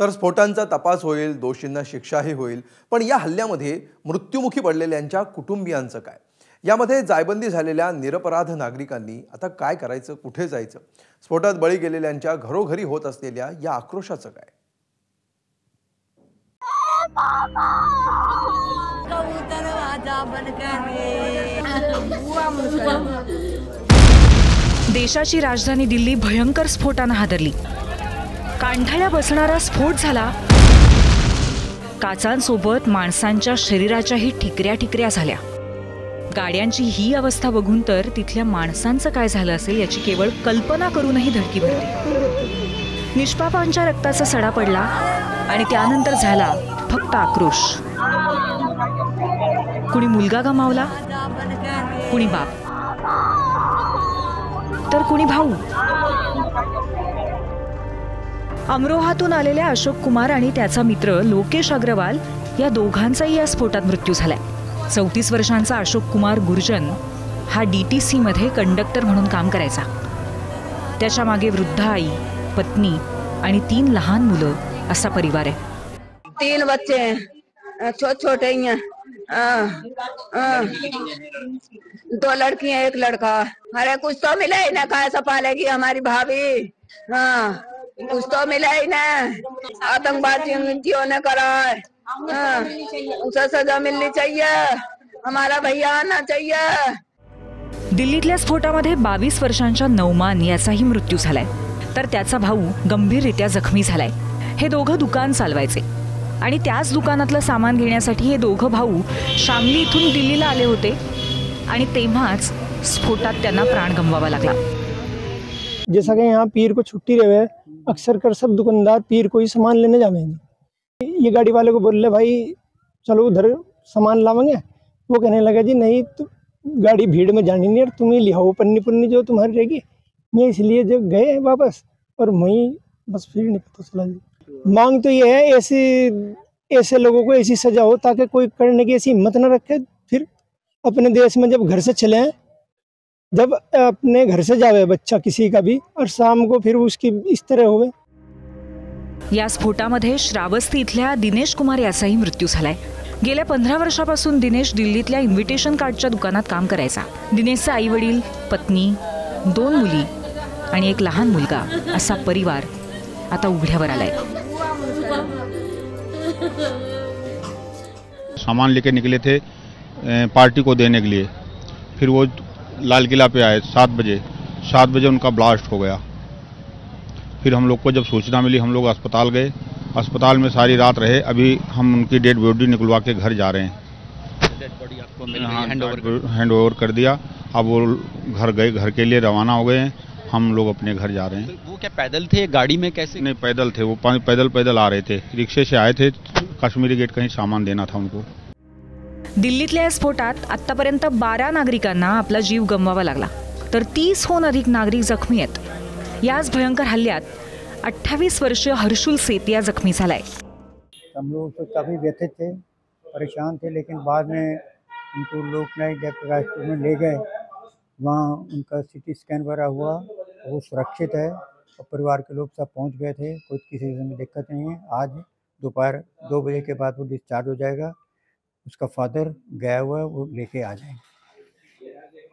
तर स्फोटांचा तपास होईल, दोषींना शिक्षाही होईल, पण या हल्ल्यामध्ये मृत्युमुखी पडलेल्यांच्या कुटुंबियांचं काय? यामध्ये जायबंदी झालेल्या निरपराध नागरिकांनी आता काय करायचं, कुठे जायचं? स्फोटात बळी गेलेल्यांच्या घरोघरी होत असलेल्या या आक्रोशाचं काय? देशाची राजधानी दिल्ली भयंकर स्फोटानं हादरली। कांठाळ्या बसणारा स्फोट झाला, काचांसोबत माणसांच्या शरीराच्याही ठिकऱ्या ठिकऱ्या झाल्या। गाड्यांची ही अवस्था बघून तर तिथल्या माणसांचं काय झालं असेल याची केवळ कल्पना करूनही धडकी भरली। निष्पापांच्या रक्ताचा सडा पडला आणि त्यानंतर झाला फक्त आक्रोश। कुणी मुलगा गमावला, कुणी बाप, तर कुणी भाऊ। अमरोहातून आलेल्या अशोक कुमार आणि त्याचा मित्र लोकेश अग्रवाल या दोघांचाही या स्फोटात मृत्यू झालाय। 34 वर्षांचा अशोक कुमार गुर्जन हा DTC मध्ये कंडक्टर म्हणून काम करायचा। त्याच्या मागे वृद्ध आई, पत्नी आणि 3 लहान मुलं असा परिवार आहे। 3 बच्चे हैं, छोटे ही हैं। 2 लड़कियां 1 लड़का। अरे कुछ तो मिला ही ना, कैसा पालेगी हमारी भाभी। कुछ तो मिला ही ना, आतंकवादियों ने करा है। उसे सजा मिलनी चाहिए, हमारा भैया आना चाहिए। दिल्लीतल्या स्फोटामध्ये 22 वर्षांच्या नौमान याचाही मृत्यू झालाय, तर त्याचा भाऊ गंभीररित्या जखमी झालाय। हे दोघं दुकान चालवायचे आणि त्याच दुकानातलं सामान घेण्यासाठी हे दोघं भाऊ शामली इथून दिल्लीला आले होते आणि तेव्हाच स्फोटात त्यांना प्राण गमवावा लागला। जैसा कि यहाँ पीर को छुट्टी रहे, अक्सर कर सब दुकानदार पीर को ही सामान लेने जावेंगे। ये गाड़ी वाले को बोल रहे भाई चलो उधर सामान लावेंगे, वो कहने लगा जी नहीं, तो गाड़ी भीड़ में जानी नहीं, तुम ही लिहाओ पन्नी पुन्नी जो तुम्हारी रहेगी। ये इसलिए जो गए वापस और वहीं बस फिर नहीं पता चला जी। मांग तो ये है ऐसे लोगों को ऐसी सजा हो ताकि कोई करने की ऐसी हिम्मत न रखे। फिर अपने देश में जब घर से चले, जब अपने घर से जावे बच्चा किसी का भी, और शाम को फिर उसकी इस तरह होवे। या स्फोटामध्ये श्रावस्ती इथल्या दिनेश कुमार याचाही मृत्यू झालाय। गेल्या 15 वर्षापासून दिनेश दिल्लीतल्या इन्व्हिटेशन कार्डच्या दुकानात काम करायचा। दिनेशचे आई वडील, पत्नी, 2 मुली आणि 1 लहान मुलगा असा परिवार आता उघड्यावर आलाय। सामान लेके निकले थे पार्टी को देने के लिए, फिर वो लाल किला पे आए 7 बजे उनका ब्लास्ट हो गया। फिर हम लोग को जब सूचना मिली, हम लोग अस्पताल गए, अस्पताल में सारी रात रहे। अभी हम उनकी डेड बॉडी निकलवा के घर जा रहे हैं। डेड बॉडी आपको मिल गई, हैंड ओवर कर दिया। अब वो घर गए, घर के लिए रवाना हो गए हैं। हम लोग अपने घर जा रहे हैं। वो क्या पैदल थे, गाड़ी में कैसे? नहीं, पैदल थे वो, पैदल आ रहे थे, रिक्शे से आए थे। कश्मीरी गेट कहीं सामान देना था उनको। दिल्लीतल्या या स्फोटात आतापर्यंत 12 नागरिकांना आपला जीव गमवावा लागला, तर 30हून अधिक नागरिक जखमी आहेत। याच भयंकर हल्ल्यात 28 वर्षीय हर्षुल सेतिया जखमी झालाय। हम लोग तो काफ़ी व्यथित थे, परेशान थे, लेकिन बाद में उनको लोकनायक जयप्रकाशपुर में ले गए। वहाँ उनका CT स्कैन वगैरह हुआ, वो सुरक्षित है और परिवार के लोग सब पहुँच गए थे। कोई किसी किस्म की दिक्कत नहीं है। आज दोपहर 2 बजे के बाद वो डिस्चार्ज हो जाएगा। उसका फादर गया हुआ है, वो लेके आ जाएंगे।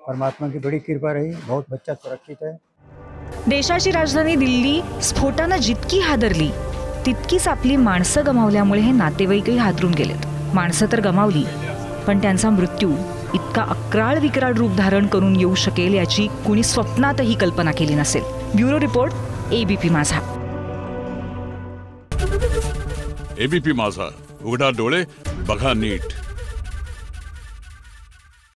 परमात्मा की बड़ी कृपा रही, बहुत बच्चा सुरक्षित है। देशाची राजधानी दिल्ली स्फोटानं जितकी हादरली तितकीच आपली माणसं गमावल्यामुळे हे नातेवाईकही हादरून गेलेत। माणसं तर गमावली, पण त्यांचा मृत्यू इतका अक्राळ विक्राळ रूप धारण करून येऊ शकेल याची कुणी स्वप्नातही कल्पना केली नसेल। ब्युरो रिपोर्ट, ABP माझा। ABP माझा, उघडा डोळे बघा नीट।